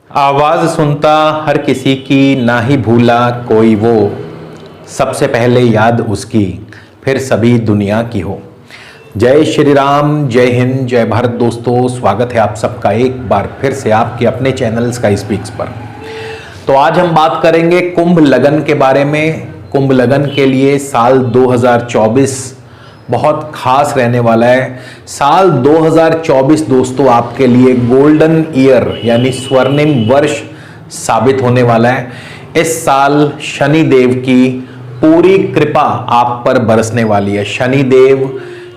आवाज सुनता हर किसी की, ना ही भूला कोई वो, सबसे पहले याद उसकी, फिर सभी दुनिया की हो। जय श्री राम, जय हिंद, जय भारत। दोस्तों, स्वागत है आप सबका एक बार फिर से आपके अपने चैनल स्काई स्पीक्स पर। तो आज हम बात करेंगे कुंभ लगन के बारे में। कुंभ लगन के लिए साल 2024 बहुत खास रहने वाला है। साल 2024 दोस्तों आपके लिए गोल्डन ईयर यानी स्वर्णिम वर्ष साबित होने वाला है। इस साल शनि देव की पूरी कृपा आप पर बरसने वाली है। शनि देव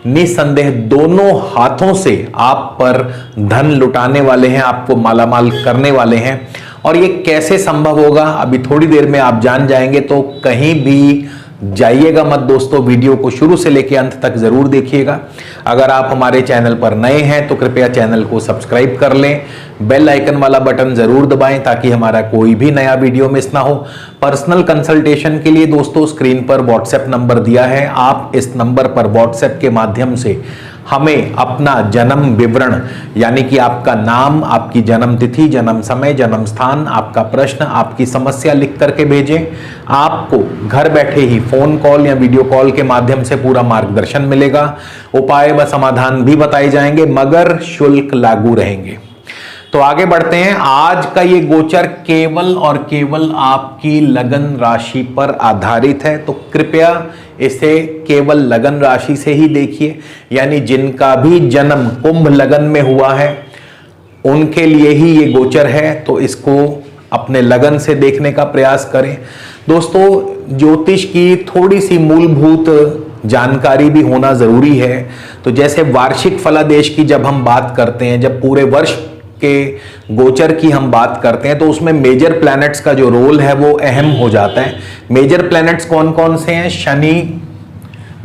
निसंदेह दोनों हाथों से आप पर धन लुटाने वाले हैं, आपको मालामाल करने वाले हैं। और ये कैसे संभव होगा अभी थोड़ी देर में आप जान जाएंगे, तो कहीं भी जाइएगा मत दोस्तों, वीडियो को शुरू से लेकर अंत तक जरूर देखिएगा। अगर आप हमारे चैनल पर नए हैं तो कृपया चैनल को सब्सक्राइब कर लें, बेल आइकन वाला बटन जरूर दबाएं ताकि हमारा कोई भी नया वीडियो मिस ना हो। पर्सनल कंसल्टेशन के लिए दोस्तों स्क्रीन पर व्हाट्सएप नंबर दिया है, आप इस नंबर पर व्हाट्सएप के माध्यम से हमें अपना जन्म विवरण यानी कि आपका नाम, आपकी जन्म तिथि, जन्म समय, जन्म स्थान, आपका प्रश्न, आपकी समस्या लिख करके भेजें। आपको घर बैठे ही फोन कॉल या वीडियो कॉल के माध्यम से पूरा मार्गदर्शन मिलेगा, उपाय व समाधान भी बताए जाएंगे, मगर शुल्क लागू रहेंगे। तो आगे बढ़ते हैं। आज का ये गोचर केवल और केवल आपकी लगन राशि पर आधारित है, तो कृपया इसे केवल लगन राशि से ही देखिए। यानी जिनका भी जन्म कुंभ लगन में हुआ है उनके लिए ही ये गोचर है, तो इसको अपने लगन से देखने का प्रयास करें। दोस्तों, ज्योतिष की थोड़ी सी मूलभूत जानकारी भी होना जरूरी है। तो जैसे वार्षिक फलादेश की जब हम बात करते हैं, जब पूरे वर्ष के गोचर की हम बात करते हैं, तो उसमें मेजर प्लैनेट्स का जो रोल है वो अहम हो जाता है। मेजर प्लैनेट्स कौन कौन से हैं? शनि,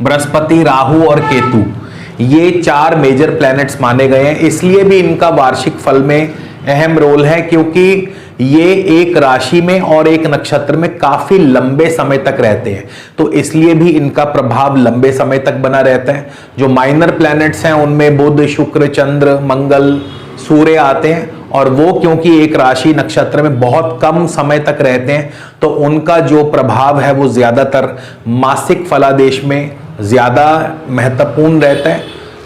बृहस्पति, राहु और केतु, ये चार मेजर प्लैनेट्स माने गए हैं। इसलिए भी इनका वार्षिक फल में अहम रोल है क्योंकि ये एक राशि में और एक नक्षत्र में काफी लंबे समय तक रहते हैं, तो इसलिए भी इनका प्रभाव लंबे समय तक बना रहता है। जो माइनर प्लैनेट्स हैं उनमें बुध, शुक्र, चंद्र, मंगल, सूर्य आते हैं, और वो क्योंकि एक राशि नक्षत्र में बहुत कम समय तक रहते हैं, तो उनका जो प्रभाव है वो ज्यादातर मासिक फलादेश में ज्यादा महत्वपूर्ण रहता है।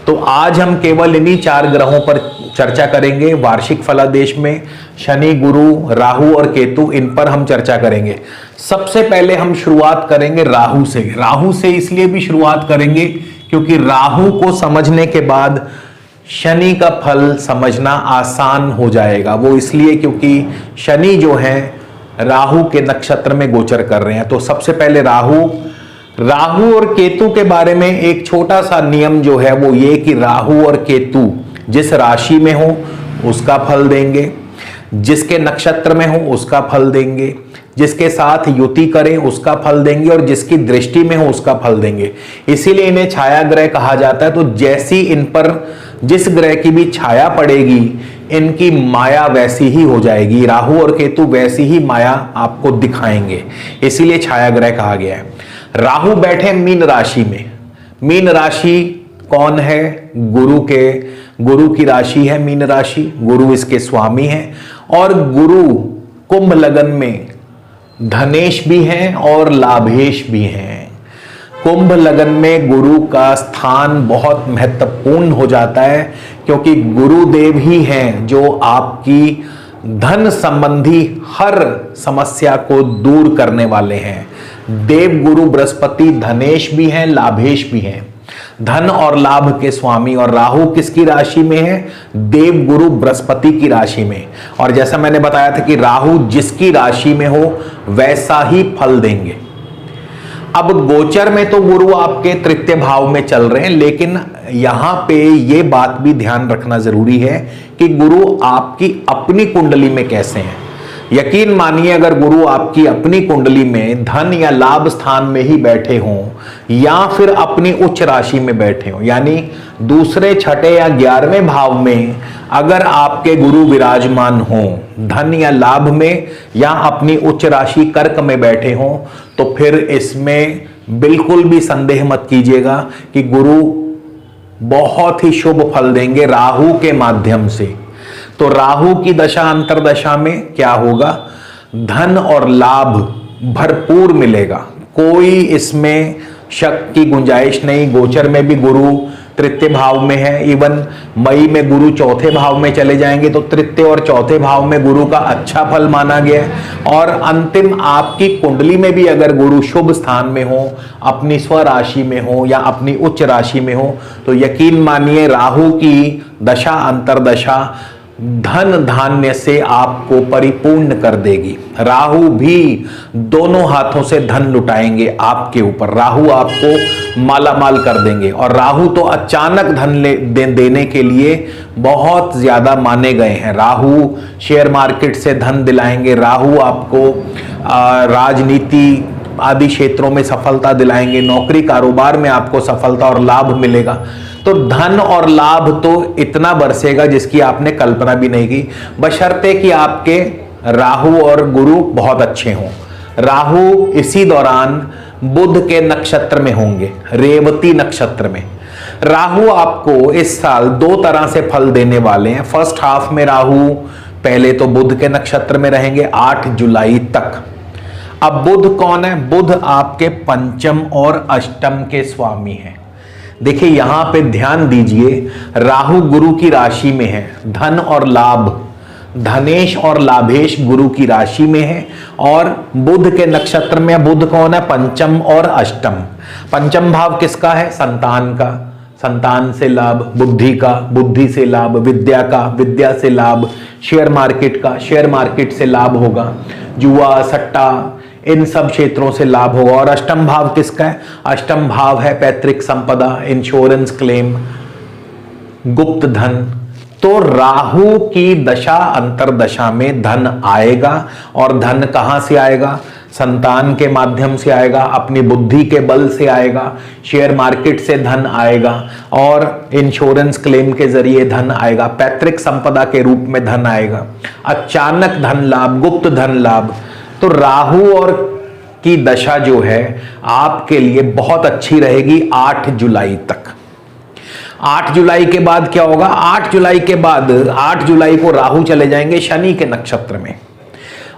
तो आज हम केवल इन्हीं चार ग्रहों पर चर्चा करेंगे वार्षिक फलादेश में। शनि, गुरु, राहु और केतु, इन पर हम चर्चा करेंगे। सबसे पहले हम शुरुआत करेंगे राहु से। राहु से इसलिए भी शुरुआत करेंगे क्योंकि राहु को समझने के बाद शनि का फल समझना आसान हो जाएगा। वो इसलिए क्योंकि शनि जो है राहु के नक्षत्र में गोचर कर रहे हैं। तो सबसे पहले राहु और केतु के बारे में एक छोटा सा नियम जो है वो ये कि राहु और केतु जिस राशि में हो उसका फल देंगे, जिसके नक्षत्र में हो उसका फल देंगे, जिसके साथ युति करें उसका फल देंगे, और जिसकी दृष्टि में हो उसका फल देंगे। इसीलिए इन्हें छाया ग्रह कहा जाता है। तो जैसी इन पर जिस ग्रह की भी छाया पड़ेगी इनकी माया वैसी ही हो जाएगी। राहु और केतु वैसी ही माया आपको दिखाएंगे, इसीलिए छाया ग्रह कहा गया है। राहु बैठे मीन राशि में। मीन राशि कौन है? गुरु की राशि है मीन राशि, गुरु इसके स्वामी हैं। और गुरु कुंभ लगन में धनेश भी हैं और लाभेश भी हैं। कुंभ लगन में गुरु का स्थान बहुत महत्वपूर्ण हो जाता है क्योंकि गुरुदेव ही हैं जो आपकी धन संबंधी हर समस्या को दूर करने वाले हैं। देव गुरु बृहस्पति धनेश भी हैं, लाभेश भी हैं, धन और लाभ के स्वामी। और राहु किसकी राशि में है? देव गुरु बृहस्पति की राशि में। और जैसा मैंने बताया था कि राहु जिसकी राशि में हो वैसा ही फल देंगे। अब गोचर में तो गुरु आपके तृतीय भाव में चल रहे हैं, लेकिन यहां पे ये बात भी ध्यान रखना जरूरी है कि गुरु आपकी अपनी कुंडली में कैसे हैं। यकीन मानिए, अगर गुरु आपकी अपनी कुंडली में धन या लाभ स्थान में ही बैठे हों या फिर अपनी उच्च राशि में बैठे हों, यानी दूसरे, छठे या 11वें भाव में अगर आपके गुरु विराजमान हों धन या लाभ में, या अपनी उच्च राशि कर्क में बैठे हों, तो फिर इसमें बिल्कुल भी संदेह मत कीजिएगा कि गुरु बहुत ही शुभ फल देंगे राहु के माध्यम से। तो राहु की दशा अंतरदशा में क्या होगा, धन और लाभ भरपूर मिलेगा, कोई इसमें शक की गुंजाइश नहीं। गोचर में भी गुरु तृतीय भाव में है, इवन मई में गुरु चौथे भाव में चले जाएंगे, तो तृतीय और चौथे भाव में गुरु का अच्छा फल माना गया है। और अंतिम आपकी कुंडली में भी अगर गुरु शुभ स्थान में हो, अपनी स्व राशि में हो या अपनी उच्च राशि में हो, तो यकीन मानिए राहु की दशा अंतरदशा धन धान्य से आपको परिपूर्ण कर देगी। राहु भी दोनों हाथों से धन लुटाएंगे आपके ऊपर, राहु आपको मालामाल कर देंगे। और राहु तो अचानक धन देने के लिए बहुत ज्यादा माने गए हैं। राहु शेयर मार्केट से धन दिलाएंगे, राहु आपको राजनीति आदि क्षेत्रों में सफलता दिलाएंगे, नौकरी कारोबार में आपको सफलता और लाभ मिलेगा। तो धन और लाभ तो इतना बरसेगा जिसकी आपने कल्पना भी नहीं की, बशर्ते कि आपके राहु और गुरु बहुत अच्छे हों। राहु इसी दौरान बुध के नक्षत्र में होंगे, रेवती नक्षत्र में। राहु आपको इस साल दो तरह से फल देने वाले हैं। फर्स्ट हाफ में राहु पहले तो बुध के नक्षत्र में रहेंगे 8 जुलाई तक। अब बुध कौन है, बुध आपके पंचम और अष्टम के स्वामी हैं। देखिए यहां पे ध्यान दीजिए, राहु गुरु की राशि में है, धन और लाभ, धनेश और लाभेश गुरु की राशि में है। और बुध के नक्षत्र में बुध कौन है, पंचम और अष्टम। पंचम भाव किसका है, संतान का, संतान से लाभ, बुद्धि का, बुद्धि से लाभ, विद्या का, विद्या से लाभ, शेयर मार्केट का, शेयर मार्केट से लाभ होगा, जुआ सट्टा इन सब क्षेत्रों से लाभ होगा। और अष्टम भाव किसका है, अष्टम भाव है पैतृक संपदा, इंश्योरेंस क्लेम, गुप्त धन। तो राहु की दशा अंतरदशा में धन आएगा। और धन कहां से आएगा, संतान के माध्यम से आएगा, अपनी बुद्धि के बल से आएगा, शेयर मार्केट से धन आएगा, और इंश्योरेंस क्लेम के जरिए धन आएगा, पैतृक संपदा के रूप में धन आएगा, अचानक धन लाभ, गुप्त धन लाभ। तो राहु और की दशा जो है आपके लिए बहुत अच्छी रहेगी 8 जुलाई तक। 8 जुलाई के बाद क्या होगा, 8 जुलाई के बाद 8 जुलाई को राहु चले जाएंगे शनि के नक्षत्र में।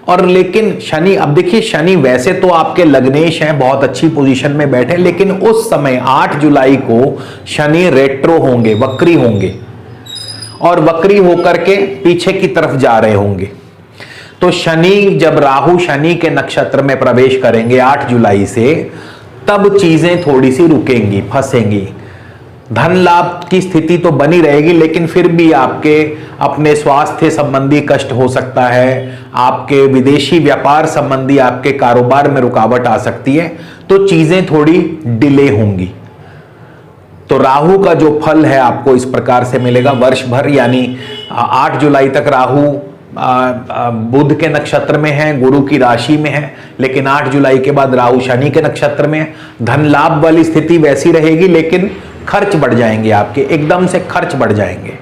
और लेकिन शनि, अब देखिए शनि वैसे तो आपके लग्नेश हैं, बहुत अच्छी पोजीशन में बैठे, लेकिन उस समय 8 जुलाई को शनि रेट्रो होंगे, वक्री होंगे, और वक्री होकर के पीछे की तरफ जा रहे होंगे। तो शनि, जब राहु शनि के नक्षत्र में प्रवेश करेंगे 8 जुलाई से, तब चीजें थोड़ी सी रुकेंगी, फंसेंगी। धन लाभ की स्थिति तो बनी रहेगी, लेकिन फिर भी आपके अपने स्वास्थ्य संबंधी कष्ट हो सकता है, आपके विदेशी व्यापार संबंधी आपके कारोबार में रुकावट आ सकती है, तो चीजें थोड़ी डिले होंगी। तो राहु का जो फल है आपको इस प्रकार से मिलेगा वर्ष भर, यानी 8 जुलाई तक राहु बुध के नक्षत्र में है, गुरु की राशि में है, लेकिन 8 जुलाई के बाद राहु शनि के नक्षत्र में है। धन लाभ वाली स्थिति वैसी रहेगी, लेकिन खर्च बढ़ जाएंगे आपके, एकदम से खर्च बढ़ जाएंगे,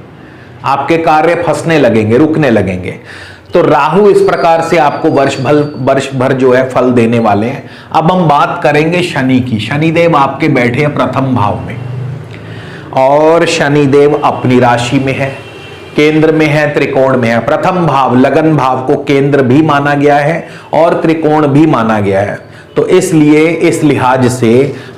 आपके कार्य फंसने लगेंगे, रुकने लगेंगे। तो राहु इस प्रकार से आपको वर्ष भर जो है फल देने वाले हैं। अब हम बात करेंगे शनि की। शनिदेव आपके बैठे हैं प्रथम भाव में, और शनिदेव अपनी राशि में है, केंद्र में है, त्रिकोण में है। प्रथम भाव लगन भाव को केंद्र भी माना गया है और त्रिकोण भी माना गया है, तो इसलिए इस लिहाज से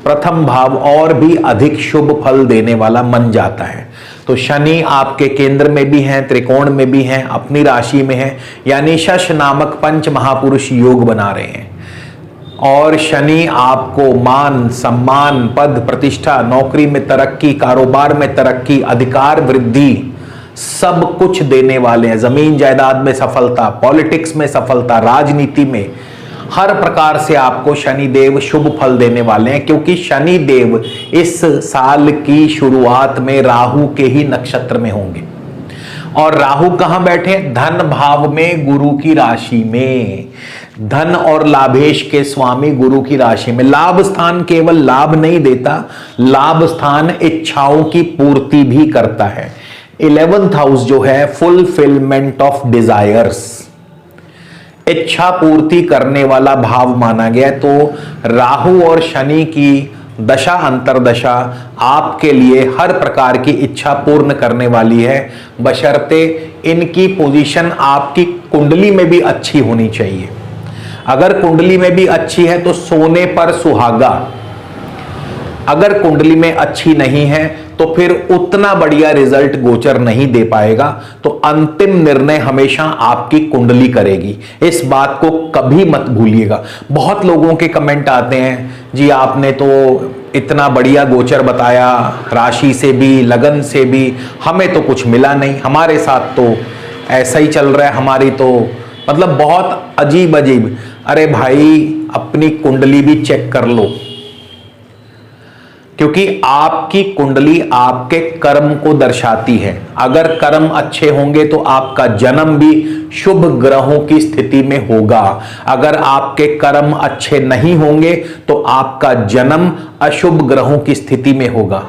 प्रथम भाव और भी अधिक शुभ फल देने वाला मन जाता है। तो शनि आपके केंद्र में भी हैं, त्रिकोण में भी हैं, अपनी राशि में है, यानी शश नामक पंच महापुरुष योग बना रहे हैं। और शनि आपको मान सम्मान, पद प्रतिष्ठा, नौकरी में तरक्की, कारोबार में तरक्की, अधिकार वृद्धि, सब कुछ देने वाले हैं। जमीन जायदाद में सफलता, पॉलिटिक्स में सफलता, राजनीति में, हर प्रकार से आपको शनिदेव शुभ फल देने वाले हैं, क्योंकि शनिदेव इस साल की शुरुआत में राहु के ही नक्षत्र में होंगे। और राहु कहां बैठे, धन भाव में, गुरु की राशि में, धन और लाभेश के स्वामी गुरु की राशि में। लाभ स्थान केवल लाभ नहीं देता, लाभ स्थान इच्छाओं की पूर्ति भी करता है। 11th हाउस जो है फुलफिलमेंट ऑफ डिजायर्स, इच्छा पूर्ति करने वाला भाव माना गया। तो राहु और शनि की दशा अंतरदशा आपके लिए हर प्रकार की इच्छा पूर्ण करने वाली है, बशर्ते इनकी पोजीशन आपकी कुंडली में भी अच्छी होनी चाहिए। अगर कुंडली में भी अच्छी है तो सोने पर सुहागा, अगर कुंडली में अच्छी नहीं है तो फिर उतना बढ़िया रिजल्ट गोचर नहीं दे पाएगा। तो अंतिम निर्णय हमेशा आपकी कुंडली करेगी, इस बात को कभी मत भूलिएगा। बहुत लोगों के कमेंट आते हैं, जी आपने तो इतना बढ़िया गोचर बताया, राशि से भी लगन से भी, हमें तो कुछ मिला नहीं, हमारे साथ तो ऐसा ही चल रहा है, हमारी तो मतलब बहुत अजीब अजीब। अरे भाई, अपनी कुंडली भी चेक कर लो, क्योंकि आपकी कुंडली आपके कर्म को दर्शाती है। अगर कर्म अच्छे होंगे तो आपका जन्म भी शुभ ग्रहों की स्थिति में होगा, अगर आपके कर्म अच्छे नहीं होंगे तो आपका जन्म अशुभ ग्रहों की स्थिति में होगा।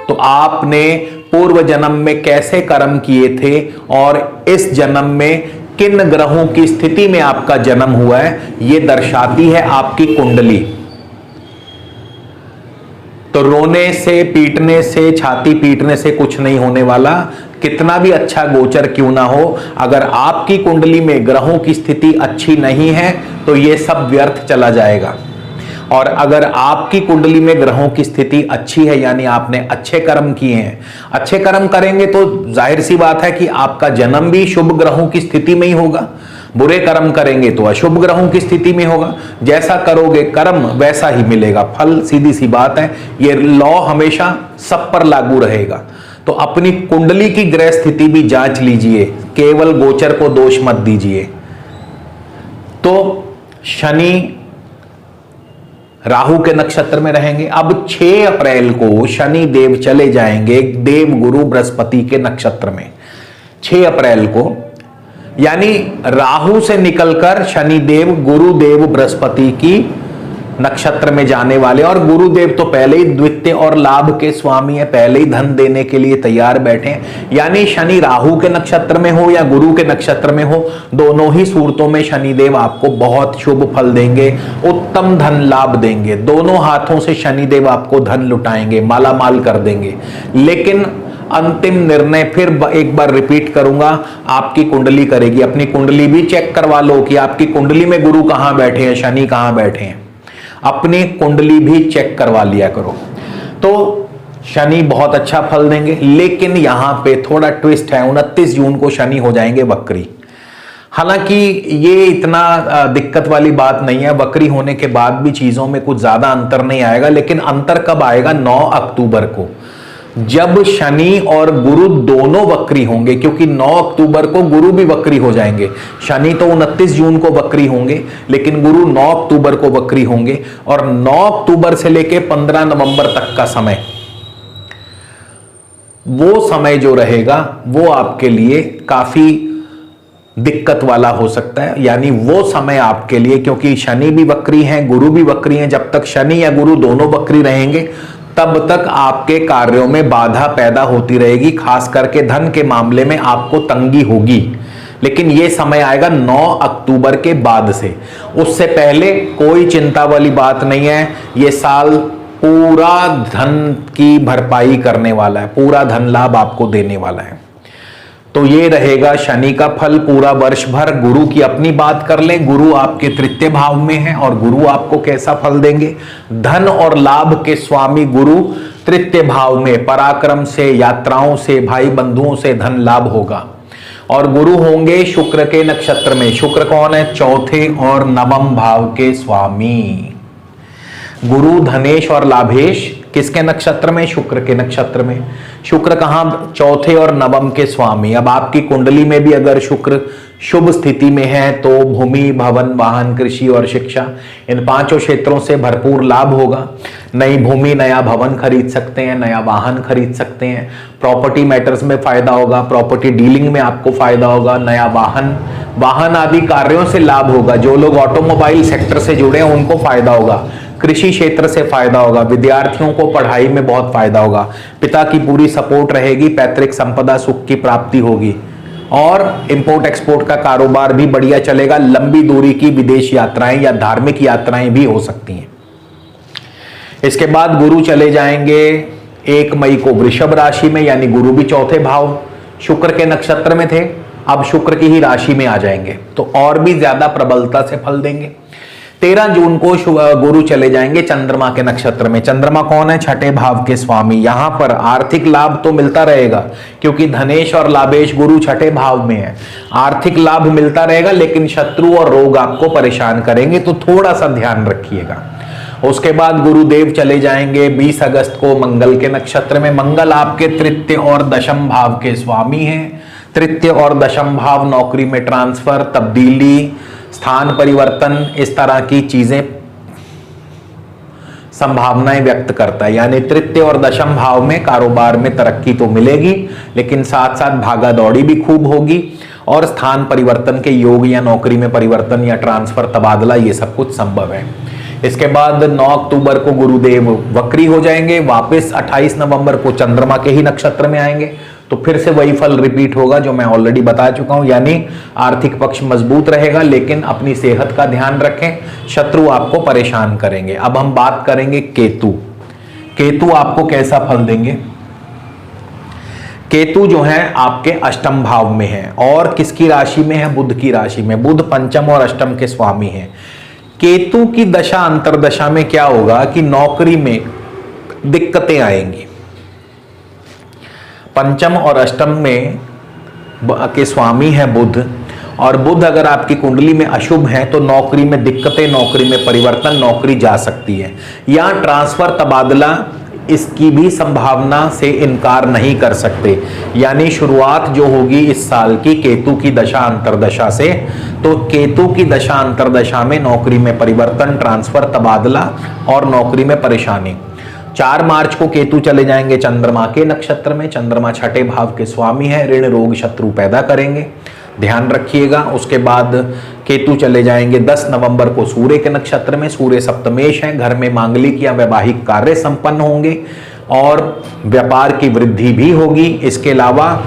तो आपने पूर्व जन्म में कैसे कर्म किए थे और इस जन्म में किन ग्रहों की स्थिति में आपका जन्म हुआ है, यह दर्शाती है आपकी कुंडली। तो रोने से, पीटने से, छाती पीटने से कुछ नहीं होने वाला, कितना भी अच्छा गोचर क्यों ना हो, अगर आपकी कुंडली में ग्रहों की स्थिति अच्छी नहीं है तो यह सब व्यर्थ चला जाएगा। और अगर आपकी कुंडली में ग्रहों की स्थिति अच्छी है, यानी आपने अच्छे कर्म किए हैं, अच्छे कर्म करेंगे तो जाहिर सी बात है कि आपका जन्म भी शुभ ग्रहों की स्थिति में ही होगा। बुरे कर्म करेंगे तो अशुभ ग्रहों की स्थिति में होगा। जैसा करोगे कर्म वैसा ही मिलेगा फल, सीधी सी बात है। ये लॉ हमेशा सब पर लागू रहेगा। तो अपनी कुंडली की ग्रह स्थिति भी जांच लीजिए, केवल गोचर को दोष मत दीजिए। तो शनि राहु के नक्षत्र में रहेंगे। अब 6 अप्रैल को शनि देव चले जाएंगे देव गुरु बृहस्पति के नक्षत्र में। 6 अप्रैल को यानी राहु से निकलकर शनिदेव गुरुदेव बृहस्पति की नक्षत्र में जाने वाले। और गुरुदेव तो पहले ही द्वितीय और लाभ के स्वामी है, पहले ही धन देने के लिए तैयार बैठे हैं। यानी शनि राहु के नक्षत्र में हो या गुरु के नक्षत्र में हो, दोनों ही सूरतों में शनिदेव आपको बहुत शुभ फल देंगे, उत्तम धन लाभ देंगे। दोनों हाथों से शनिदेव आपको धन लुटाएंगे, मालामाल कर देंगे। लेकिन अंतिम निर्णय फिर एक बार रिपीट करूंगा, आपकी कुंडली करेगी। अपनी कुंडली भी चेक करवा लो कि आपकी कुंडली में गुरु कहां बैठे हैं, शनि कहां बैठे हैं। अपनी कुंडली भी चेक करवा लिया करो। तो शनि बहुत अच्छा फल देंगे, लेकिन यहां पे थोड़ा ट्विस्ट है। 29 जून को शनि हो जाएंगे वक्री। हालांकि ये इतना दिक्कत वाली बात नहीं है, वक्री होने के बाद भी चीजों में कुछ ज्यादा अंतर नहीं आएगा। लेकिन अंतर कब आएगा? 9 अक्टूबर को, जब शनि और गुरु दोनों वक्री होंगे। क्योंकि 9 अक्टूबर को गुरु भी वक्री हो जाएंगे। शनि तो 29 जून को वक्री होंगे, लेकिन गुरु 9 अक्टूबर को वक्री होंगे। और 9 अक्टूबर से लेके 15 नवंबर तक का समय, वो समय जो रहेगा वो आपके लिए काफी दिक्कत वाला हो सकता है। यानी वो समय आपके लिए, क्योंकि शनि भी वक्री हैं, गुरु भी वक्री हैं, जब तक शनि या गुरु दोनों वक्री रहेंगे तब तक आपके कार्यों में बाधा पैदा होती रहेगी। खास करके धन के मामले में आपको तंगी होगी। लेकिन यह समय आएगा 9 अक्टूबर के बाद से। उससे पहले कोई चिंता वाली बात नहीं है। यह साल पूरा धन की भरपाई करने वाला है, पूरा धन लाभ आपको देने वाला है। तो ये रहेगा शनि का फल पूरा वर्ष भर। गुरु की अपनी बात कर लें, गुरु आपके तृतीय भाव में है और गुरु आपको कैसा फल देंगे? धन और लाभ के स्वामी गुरु तृतीय भाव में, पराक्रम से, यात्राओं से, भाई बंधुओं से धन लाभ होगा। और गुरु होंगे शुक्र के नक्षत्र में। शुक्र कौन है? चौथे और नवम भाव के स्वामी। गुरु धनेश और लाभेश किसके नक्षत्र में? शुक्र के नक्षत्र में। शुक्र कहां? चौथे और नवम के स्वामी। अब आपकी कुंडली में भी अगर शुक्र शुभ स्थिति में है तो भूमि, भवन, वाहन, कृषि और शिक्षा, इन 5 क्षेत्रों से भरपूर लाभ होगा। नई भूमि, नया भवन खरीद सकते हैं, नया वाहन खरीद सकते हैं। प्रॉपर्टी मैटर्स में फायदा होगा, प्रॉपर्टी डीलिंग में आपको फायदा होगा। नया वाहन आदि कार्यों से लाभ होगा। जो लोग ऑटोमोबाइल सेक्टर से जुड़े हैं उनको फायदा होगा। कृषि क्षेत्र से फायदा होगा। विद्यार्थियों को पढ़ाई में बहुत फायदा होगा। पिता की पूरी सपोर्ट रहेगी। पैतृक संपदा सुख की प्राप्ति होगी। और इंपोर्ट एक्सपोर्ट का कारोबार भी बढ़िया चलेगा। लंबी दूरी की विदेश यात्राएं या धार्मिक यात्राएं भी हो सकती हैं। इसके बाद गुरु चले जाएंगे 1 मई को वृषभ राशि में, यानी गुरु भी चौथे भाव शुक्र के नक्षत्र में थे, अब शुक्र की ही राशि में आ जाएंगे तो और भी ज्यादा प्रबलता से फल देंगे। 13 जून को गुरु चले जाएंगे चंद्रमा के नक्षत्र में। चंद्रमा कौन है? छठे भाव के स्वामी। यहां पर आर्थिक लाभ तो मिलता रहेगा क्योंकि धनेश और लाभेश गुरु छठे भाव में है, आर्थिक लाभ मिलता रहेगा, लेकिन शत्रु और रोग आपको परेशान करेंगे, तो थोड़ा सा ध्यान रखिएगा। उसके बाद गुरुदेव चले जाएंगे 20 अगस्त को मंगल के नक्षत्र में। मंगल आपके तृतीय और दशम भाव के स्वामी हैं। तृतीय और दशम भाव नौकरी में ट्रांसफर, तब्दीली, स्थान परिवर्तन, इस तरह की चीजें संभावनाएं व्यक्त करता है। यानी तृतीय और दशम भाव में कारोबार में तरक्की तो मिलेगी, लेकिन साथ साथ भागा दौड़ी भी खूब होगी और स्थान परिवर्तन के योग या नौकरी में परिवर्तन या ट्रांसफर, तबादला, ये सब कुछ संभव है। इसके बाद 9 अक्टूबर को गुरुदेव वक्री हो जाएंगे, वापस 28 नवंबर को चंद्रमा के ही नक्षत्र में आएंगे, तो फिर से वही फल रिपीट होगा जो मैं ऑलरेडी बता चुका हूं। यानी आर्थिक पक्ष मजबूत रहेगा, लेकिन अपनी सेहत का ध्यान रखें, शत्रु आपको परेशान करेंगे। अब हम बात करेंगे केतु। केतु आपको कैसा फल देंगे? केतु जो है आपके अष्टम भाव में है और किसकी राशि में है? बुध की राशि में। बुध पंचम और अष्टम के स्वामी हैं। केतु की दशा अंतरदशा में क्या होगा कि नौकरी में दिक्कतें आएंगी। पंचम और अष्टम में के स्वामी है बुध, और बुध अगर आपकी कुंडली में अशुभ है तो नौकरी में दिक्कतें, नौकरी में परिवर्तन, नौकरी जा सकती है या ट्रांसफर, तबादला, इसकी भी संभावना से इनकार नहीं कर सकते। यानी शुरुआत जो होगी इस साल की केतु की दशा अंतरदशा से, तो केतु की दशा अंतरदशा में नौकरी में परिवर्तन, ट्रांसफर, तबादला और नौकरी में परेशानी। 4 मार्च को केतु चले जाएंगे चंद्रमा के नक्षत्र में। चंद्रमा छठे भाव के स्वामी है, ऋण रोग शत्रु पैदा करेंगे, ध्यान रखिएगा। उसके बाद केतु चले जाएंगे 10 नवंबर को सूर्य के नक्षत्र में। सूर्य सप्तमेश है, घर में मांगलिक या वैवाहिक कार्य संपन्न होंगे और व्यापार की वृद्धि भी होगी। इसके अलावा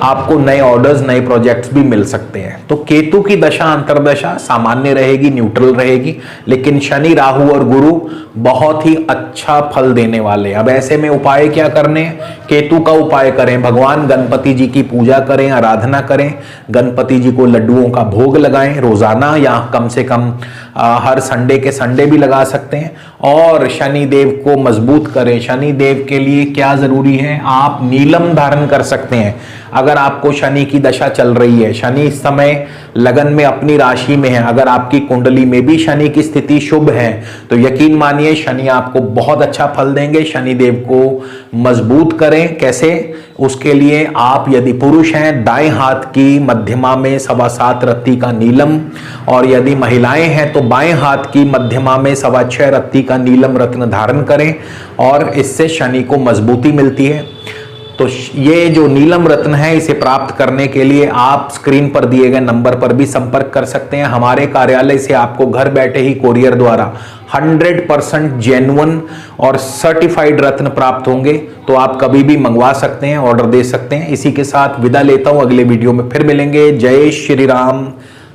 आपको नए ऑर्डर्स, नए प्रोजेक्ट्स भी मिल सकते हैं। तो केतु की दशा अंतरदशा सामान्य रहेगी, न्यूट्रल रहेगी, लेकिन शनि, राहु और गुरु बहुत ही अच्छा फल देने वाले। अब ऐसे में उपाय क्या करने हैं? केतु का उपाय करें, भगवान गणपति जी की पूजा करें, आराधना करें, गणपति जी को लड्डुओं का भोग लगाएं रोजाना, या कम से कम हर संडे के संडे भी लगा सकते हैं, और शनि देव को मजबूत करें। शनि देव के लिए क्या जरूरी है? आप नीलम धारण कर सकते हैं। अगर आपको शनि की दशा चल रही है, शनि इस समय लगन में अपनी राशि में है, अगर आपकी कुंडली में भी शनि की स्थिति शुभ है, तो यकीन मानिए शनि आपको बहुत अच्छा फल देंगे। शनि देव को मजबूत करें। कैसे? उसके लिए आप यदि पुरुष हैं, दाएं हाथ की मध्यमा में 7.25 रत्ती का नीलम, और यदि महिलाएं हैं तो बाएं हाथ की मध्यमा में 6.25 रत्ती का नीलम रत्न धारण करें, और इससे शनि को मजबूती मिलती है। तो ये जो नीलम रत्न है, इसे प्राप्त करने के लिए आप स्क्रीन पर दिए गए नंबर पर भी संपर्क कर सकते हैं। हमारे कार्यालय से आपको घर बैठे ही कोरियर द्वारा 100% जेन्युइन और सर्टिफाइड रत्न प्राप्त होंगे, तो आप कभी भी मंगवा सकते हैं, ऑर्डर दे सकते हैं। इसी के साथ विदा लेता हूं, अगले वीडियो में फिर मिलेंगे। जय श्री राम,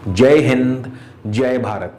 जय हिंद, जय भारत।